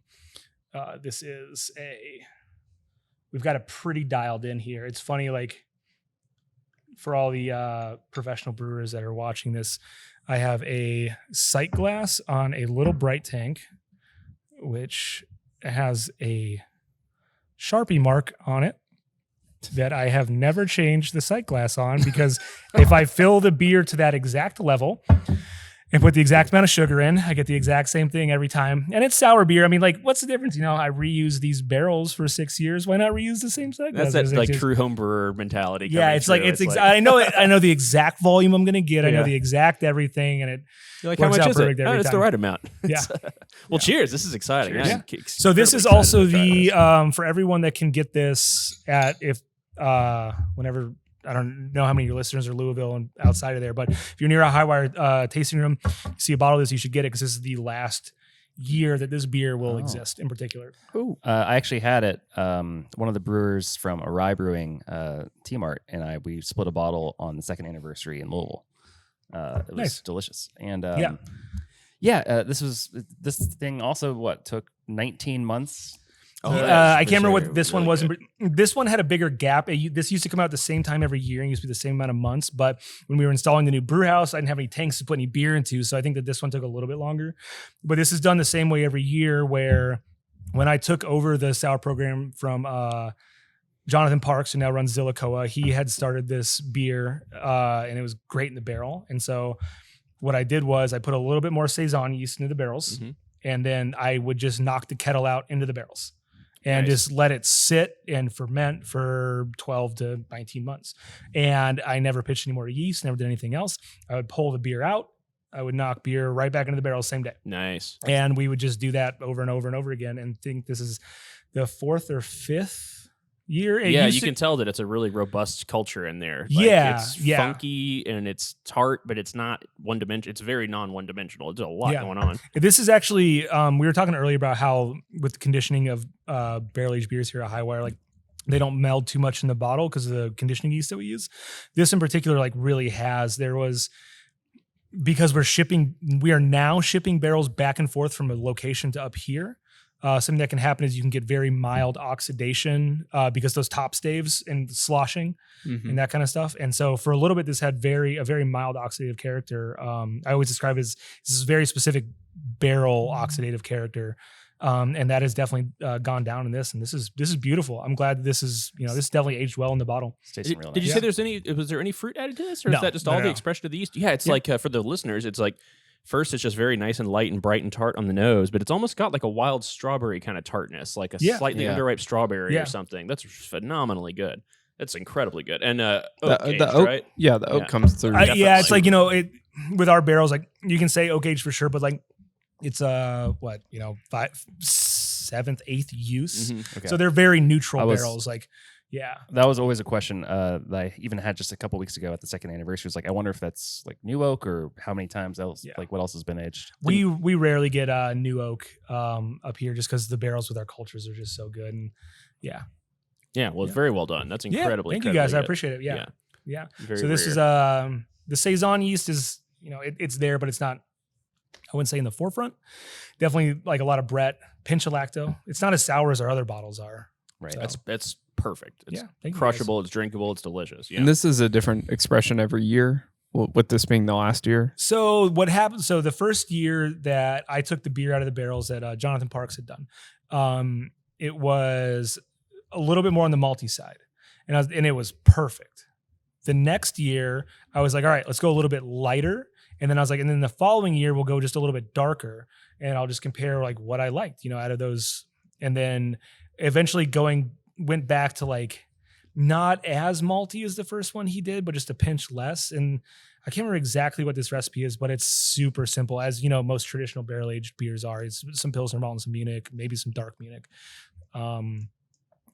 this is we've got it pretty dialed in here. It's funny, like for all the professional brewers that are watching this, I have a sight glass on a little bright tank, which has a Sharpie mark on it that I have never changed the sight glass on because if I fill the beer to that exact level and put the exact amount of sugar in. I get the exact same thing every time. And it's sour beer. I mean, like, what's the difference? I reuse these barrels for 6 years. Why not reuse the same size? That's that like true home brewer mentality. Yeah, it's like I know the exact volume I'm gonna get. I know the exact everything, and it You're like, how much is it? It's the right amount. Yeah. Well, cheers. This is exciting. Cheers. Yeah. So this is also the for everyone that can get this at whenever. I don't know how many of your listeners are Louisville and outside of there, but if you're near a Hi-Wire tasting room, you see a bottle of this, you should get it because this is the last year that this beer will exist in particular. Ooh. I actually had it. One of the brewers from Hi-Wire Brewing, T-Mart, and we split a bottle on the 2nd anniversary in Louisville. It was delicious. And this thing also took 19 months. I can't remember what this one was. This one had a bigger gap. This used to come out at the same time every year and used to be the same amount of months. But when we were installing the new brew house, I didn't have any tanks to put any beer into. So I think that this one took a little bit longer. But this is done the same way every year, where when I took over the sour program from Jonathan Parks, who now runs Zillicoa, he had started this beer and it was great in the barrel. And so what I did was I put a little bit more Saison yeast into the barrels, and then I would just knock the kettle out into the barrels. And just let it sit and ferment for 12 to 19 months. And I never pitched any more yeast, never did anything else. I would pull the beer out. I would knock beer right back into the barrel same day. Nice. And we would just do that over and over and over again, and think this is the 4th or 5th year. You can tell that it's a really robust culture in there. It's funky and it's tart, but it's not one dimensional. It's very non-one dimensional. There's a lot going on. This is actually, we were talking earlier about how with the conditioning of barrel aged beers here at Hi-Wire, like they don't meld too much in the bottle because of the conditioning yeast that we use. This in particular, like really has. Because we are now shipping barrels back and forth from a location to up here. Something that can happen is you can get very mild oxidation because those top staves and sloshing and that kind of stuff. And so for a little bit, this had a very mild oxidative character. I always describe it as this is very specific barrel oxidative character. And that has definitely gone down in this. And this is beautiful. I'm glad that this is definitely aged well in the bottle. Did you say was there any fruit added to this, or is that just all the expression of the yeast? Yeah, it's like for the listeners, it's like, first, it's just very nice and light and bright and tart on the nose, but it's almost got like a wild strawberry kind of tartness, like a slightly underripe strawberry or something. That's phenomenally good. That's incredibly good. And oak aged, right? Yeah, the oak comes through. It's like, with our barrels, like you can say oak aged for sure, but like it's 7th, 8th use. Okay. So they're very neutral barrels. Like, yeah, that was always a question that I even had just a couple weeks ago at the 2nd anniversary. Was like, I wonder if that's like new oak or how many times else, like what else has been aged. We rarely get new oak up here just because the barrels with our cultures are just so good. And well, it's very well done. That's incredibly. Thank you guys. Good. I appreciate it. Yeah. Very so this rare. is the Saison yeast is it's there, but it's not. I wouldn't say in the forefront. Definitely like a lot of Brett, pinch of lacto. It's not as sour as our other bottles are. Right. So. That's perfect. It's thank crushable. It's drinkable. It's delicious. Yeah. And this is a different expression every year, with this being the last year. So what happened? So the first year that I took the beer out of the barrels that Jonathan Parks had done, it was a little bit more on the malty side, and it was perfect. The next year, I was like, all right, let's go a little bit lighter. And then I was like, and then the following year we'll go just a little bit darker, and I'll just compare like what I liked, out of those. And then eventually went back to like not as malty as the first one he did, but just a pinch less. And I can't remember exactly what this recipe is, but it's super simple, as most traditional barrel aged beers are. It's some Pilsner malt and some Munich, maybe some dark Munich.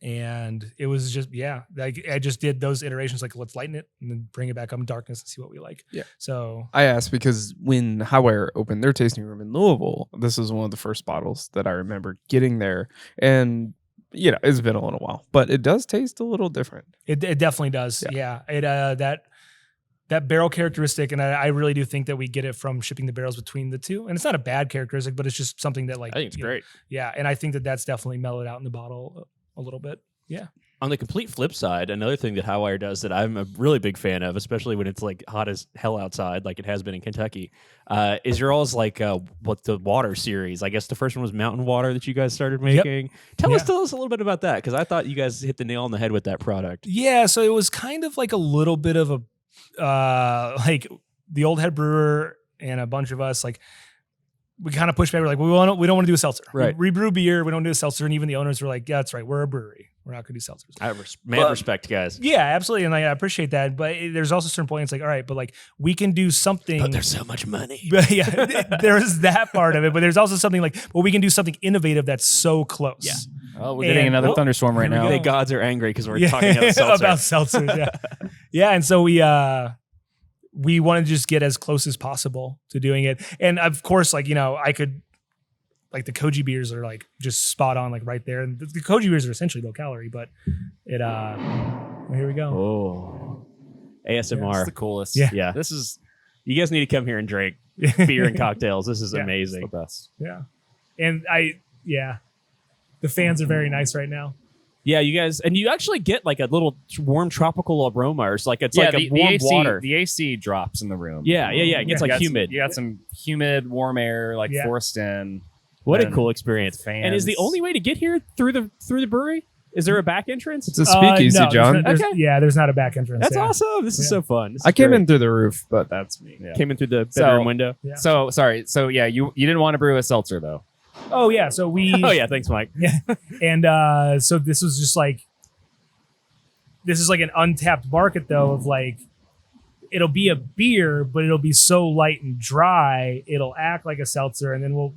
And it was just, like I just did those iterations, like let's lighten it and then bring it back up in darkness and see what we like. Yeah. So I asked because when Hi-Wire opened their tasting room in Louisville, this was one of the first bottles that I remember getting there. And, it's been a little while, but it does taste a little different. It definitely does. Yeah. It, that barrel characteristic. And I really do think that we get it from shipping the barrels between the two. And it's not a bad characteristic, but it's just something that like, I think it's great. Yeah. And I think that that's definitely mellowed out in the bottle a little bit. Yeah. On the complete flip side, another thing that Hi-Wire does that I'm a really big fan of, especially when it's like hot as hell outside, like it has been in Kentucky, is your all's like what the water series. I guess the first one was Mountain Water that you guys started making. Yep. Tell us a little bit about that, because I thought you guys hit the nail on the head with that product. Yeah, so it was kind of like a little bit of a like the old head brewer and a bunch of us like we kind of pushed back. We're like, we don't want to do a seltzer. Right. We brew beer. We don't do a seltzer. And even the owners were like, yeah, that's right. We're a brewery. We're not going to do seltzers. I have mad respect, guys. Yeah, absolutely. And I appreciate that. But there's also certain points like, all right, but like we can do something. But there's so much money. But yeah, there's that part of it. But there's also something like, well, we can do something innovative that's so close. Yeah. Oh, we're getting another thunderstorm right now. The gods are angry because we're talking about seltzer. about seltzers. Yeah. Yeah. And so we want to just get as close as possible to doing it. And of course, like, I could, like the Koji beers are like just spot on, like right there. And the Koji beers are essentially low calorie, but it, well, here we go. Oh, ASMR. It's the coolest. Yeah. This is, you guys need to come here and drink beer and cocktails. This is amazing. It's the best. Yeah. And the fans are very nice right now. Yeah, you guys, and you actually get like a little warm tropical aroma, or it's like like a warm water. The AC drops in the room. Yeah. It gets like humid. You got some humid, warm air like forced in. What a cool experience! Fans. And is the only way to get here through the brewery? Is there a back entrance? It's a speakeasy, no, John. There's not a back entrance. That's awesome. This is so fun. I came in through the roof, but that's me. Yeah. Came in through the bedroom window. Yeah. So sorry. So yeah, you didn't want to brew a seltzer though. Oh yeah. So we. Oh yeah. Thanks, Mike. Yeah. And so this was just like. This is like an untapped market though of like. It'll be a beer, but it'll be so light and dry. It'll act like a seltzer, and then we'll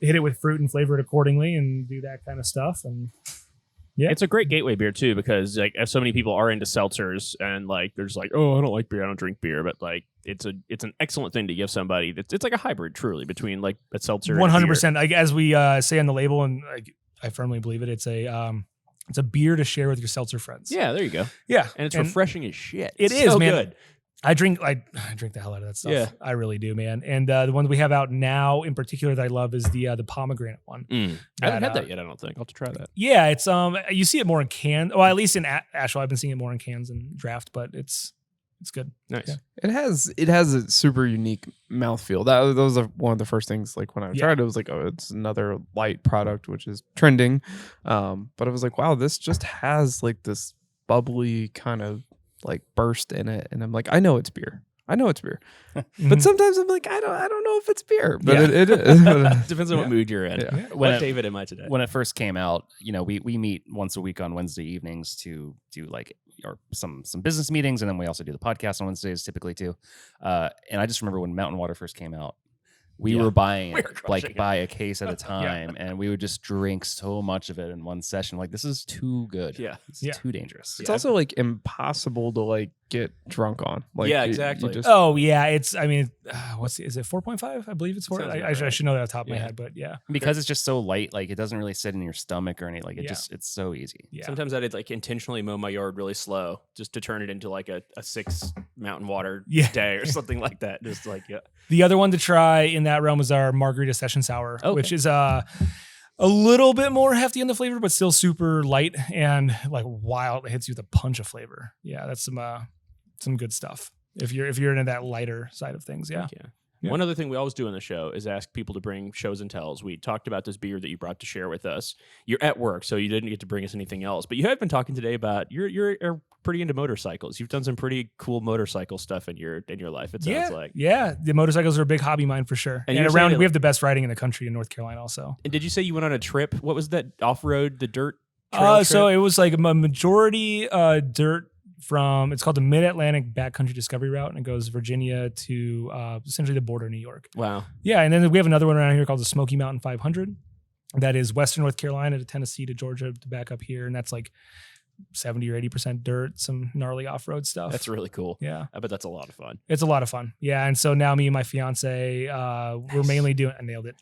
hit it with fruit and flavor it accordingly and do that kind of stuff. And yeah, it's a great gateway beer too, because like so many people are into seltzers, and like there's like, oh, I don't like beer, I don't drink beer, but like it's an excellent thing to give somebody. It's like a hybrid truly between like a seltzer. 100%. Like as we say on the label, and like I firmly believe it. It's a beer to share with your seltzer friends. Yeah, there you go. Yeah, and it's refreshing as shit. It It's is, so man. good. I drink the hell out of that stuff. Yeah. I really do, man. And the one that we have out now in particular that I love is the pomegranate one. I haven't had that yet. I don't think I'll have to try that. Yeah, it's you see it more in cans. Well, at least in Asheville, I've been seeing it more in cans and draft, but it's good. Nice. Yeah. It has a super unique mouthfeel. That was one of the first things. Like when I tried it, was like, oh, it's another light product, which is trending. But I was like, wow, this just has like this bubbly kind of like burst in it, and I'm like, I know it's beer. But sometimes I'm like, I don't know if it's beer. But it Depends on what mood you're in. Yeah. What David am I today? When it first came out, we meet once a week on Wednesday evenings to do like some business meetings, and then we also do the podcast on Wednesdays typically too. And I just remember when Mountain Water first came out, we were buying like by a case at a time, and we would just drink so much of it in one session. Like, this is too good. Yeah. It's too dangerous. It's also like impossible to like get drunk on. Like, Yeah, you exactly. just, Oh yeah, it's. I mean, is it 4.5? I believe it's 4. Sounds I about right. should know that off the top of my Yeah. head, but yeah. Because it's just so light, like it doesn't really sit in your stomach or anything. Like it's so easy. Yeah. Sometimes I'd like intentionally mow my yard really slow just to turn it into like a 6 Mountain Water day or something like that. Just like The other one to try in that realm is our Margarita Session Sour, Okay. which is a little bit more hefty on the flavor, but still super light and like wild. It hits you with a punch of flavor. Yeah, that's some good stuff. If you're into that lighter side of things, yeah. Yeah. One other thing we always do on the show is ask people to bring shows and tells. We talked about this beer that you brought to share with us. You're at work, so you didn't get to bring us anything else. But you have been talking today about you're pretty into motorcycles. You've done some pretty cool motorcycle stuff in your life. It sounds like. Yeah, the motorcycles are a big hobby of mine for sure. And And you're around saying we have the best riding in the country in North Carolina also. And did you say you went on a trip? What was that off road? The dirt trail So trip? it was like a majority dirt from, it's called the Mid-Atlantic Backcountry Discovery Route, and it goes Virginia to essentially the border of New York. Wow. Yeah, and then we have another one around here called the Smoky Mountain 500. That is Western North Carolina to Tennessee to Georgia to back up here, and that's like 70 or 80% dirt, some gnarly off-road stuff. That's really cool. Yeah. I bet that's a lot of fun. It's a lot of fun. Yeah. And so now me and my fiance, we're mainly doing, I nailed it.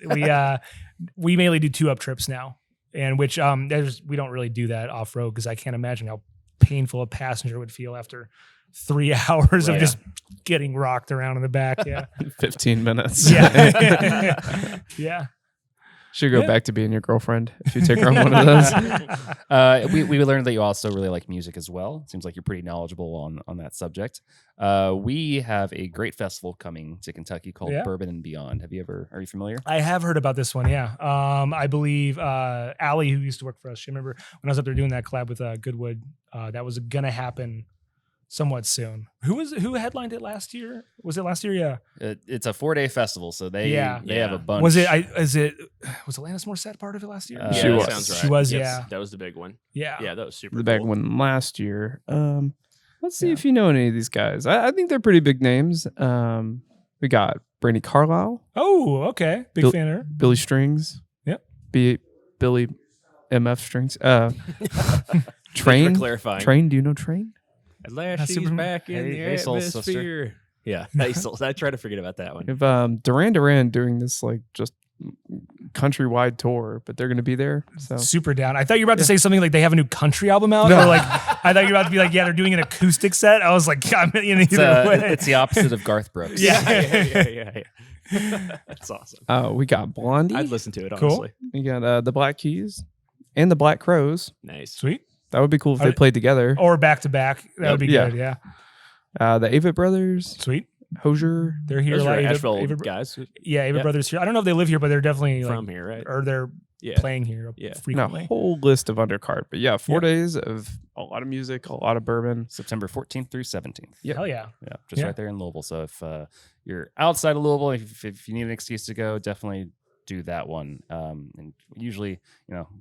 We mainly do 2-up trips now, and which we don't really do that off-road because I can't imagine how painful a passenger would feel after 3 hours of just getting rocked around in the back. Yeah. 15 minutes. Yeah. Yeah. Should go back to being your girlfriend if you take her on one of those. We learned that you also really like music as well. It seems like you're pretty knowledgeable on that subject. We have a great festival coming to Kentucky called Bourbon and Beyond. Are you familiar? I have heard about this one. Yeah. I believe Allie, who used to work for us, she remember when I was up there doing that collab with Goodwood, that was going to happen somewhat soon. Who headlined it last year? Was it last year? Yeah. It's a 4-day festival, so they Yeah. have a bunch. Was Alanis Morissette part of it last year? Yeah, She that was. sounds right. She was, Yes, yeah. That was the big one. Yeah. Yeah, that was super The big cool. one last year. Let's see if you know any of these guys. I think they're pretty big names. We got Brandy Carlisle, Oh, okay. Big Bill- fan of her. Billy Strings. Yep. Billy MF Strings. Thanks for Train. clarifying. Train. Do you know Train? At last That's she's super- back in the Hazel's sister. atmosphere. Yeah, Hazel's. I try to forget about that one. We have Duran Duran doing this like just countrywide tour, but they're going to be there. So Super down. I thought you were about to say something like they have a new country album out. Or like I thought you were about to be like, yeah, they're doing an acoustic set. I was like, I'm in either way. It's the opposite of Garth Brooks. Yeah. That's awesome. we got Blondie. I'd listen to it, Cool. honestly. We got the Black Keys and the Black Crows. Nice. Sweet. That would be cool if Are they they- played together. Or back to back. That would be Yeah. good. Yeah. The Avett Brothers, Sweet. Hosier. They're here. Those are like, Asheville Avett- guys yeah, Avett Yep. Brothers here. I don't know if they live here, but they're definitely from like, here, right? or they're Yeah. playing here Yeah. And a frequently. whole list of undercard. But yeah, 4 days of a lot of music, a lot of bourbon. September 14th through 17th. Hell yeah. Yeah, just Yeah. right there in Louisville. So if you're outside of Louisville, if you need an excuse to go, definitely do that one. And usually,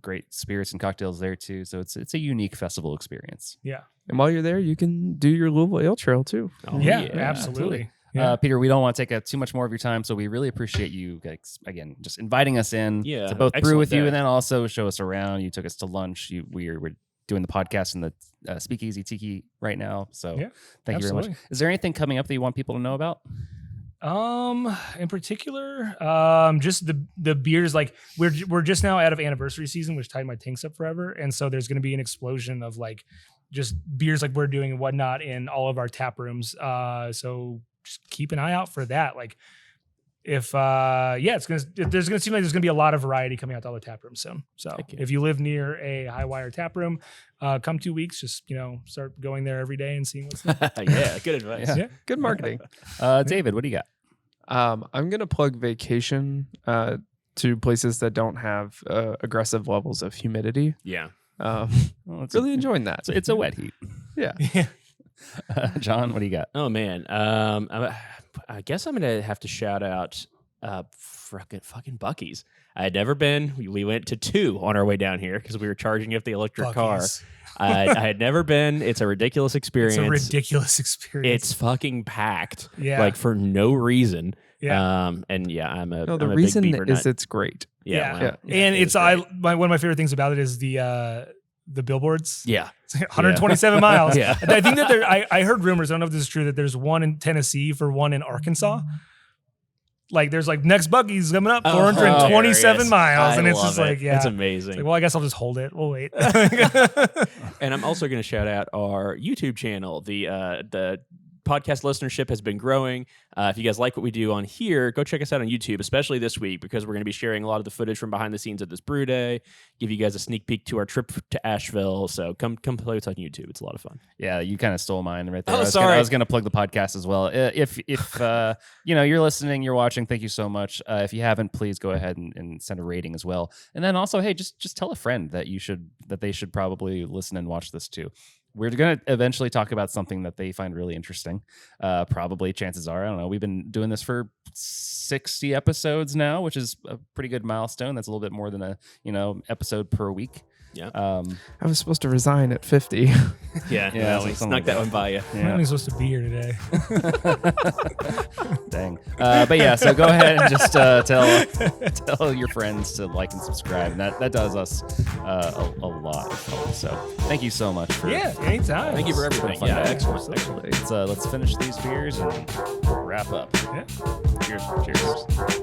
great spirits and cocktails there too. So it's a unique festival experience. Yeah. And while you're there, you can do your Louisville Ale Trail too. Oh, Yeah, absolutely. Yeah. Peter, we don't want to take up too much more of your time, so we really appreciate you guys, again, just inviting us in Yeah, to both brew excellent with you day. and then also show us around. You took us to lunch. We're doing the podcast in the Speakeasy Tiki right now. So Yeah, thank you very much. absolutely. Is there anything coming up that you want people to know about? In particular, just the beers, like we're just now out of anniversary season, which tied my tanks up forever. And so there's going to be an explosion of like just beers like we're doing and whatnot in all of our tap rooms. So just keep an eye out for that. Like if, there's going to seem like there's going to be a lot of variety coming out to all the tap rooms soon. So Heck yeah. if you live near a Hi-Wire tap room, come 2 weeks, just, start going there every day and seeing what's there. Yeah, good advice. Yeah. Yeah. Good marketing. David, what do you got? I'm gonna plug vacation to places that don't have aggressive levels of humidity. Yeah. Well, it's Really enjoying that. it's a wet heat. Yeah. Yeah. John, what do you got? Oh man. I guess I'm gonna have to shout out fucking Buc-ee's. I had never been. We went to 2 on our way down here because we were charging up the electric car. Buc-ee's. I had never been. It's a ridiculous experience. It's a ridiculous experience. It's fucking packed. Yeah. Like for no reason. Yeah. And yeah, I'm a No, the I'm a reason big beaver is nut. it's great. Yeah. Yeah. wow. And it it's was great. one of my favorite things about it is the billboards. Yeah. It's like 127 miles. Yeah. And I think that I heard rumors, I don't know if this is true, that there's one in Tennessee for one in Arkansas. Like there's like next Buc-ee's coming up, 427 hilarious. miles. And I it's just love like, it. yeah. It's It's amazing. like, well, I guess I'll just hold it. We'll wait. And I'm also going to shout out our YouTube channel. The podcast listenership has been growing. If you guys like what we do on here, go check us out on YouTube, especially this week, because we're going to be sharing a lot of the footage from behind the scenes of this brew day, give you guys a sneak peek to our trip to Asheville. So come play with us on YouTube. It's a lot of fun. Yeah, you kind of stole mine right there. Oh, I was sorry. going to plug the podcast as well. If you're listening, you're watching, thank you so much. If you haven't, please go ahead and send a rating as well. And then also, hey, just tell a friend that they should probably listen and watch this too. We're going to eventually talk about something that they find really interesting. Probably, chances are, I don't know. We've been doing this for 60 episodes now, which is a pretty good milestone. That's a little bit more than a episode per week. Yeah. I was supposed to resign at 50. Yeah. Yeah, we something snuck like that that. one by you. I'm only supposed to be here today. Dang. But yeah, so go ahead and just tell your friends to like and subscribe. And that does us a lot of help. So thank you so much for Yeah, anytime. Thank you for It's been everything. fun. Yeah, Yeah, excellent. Let's finish these beers and wrap up. Yeah. Cheers.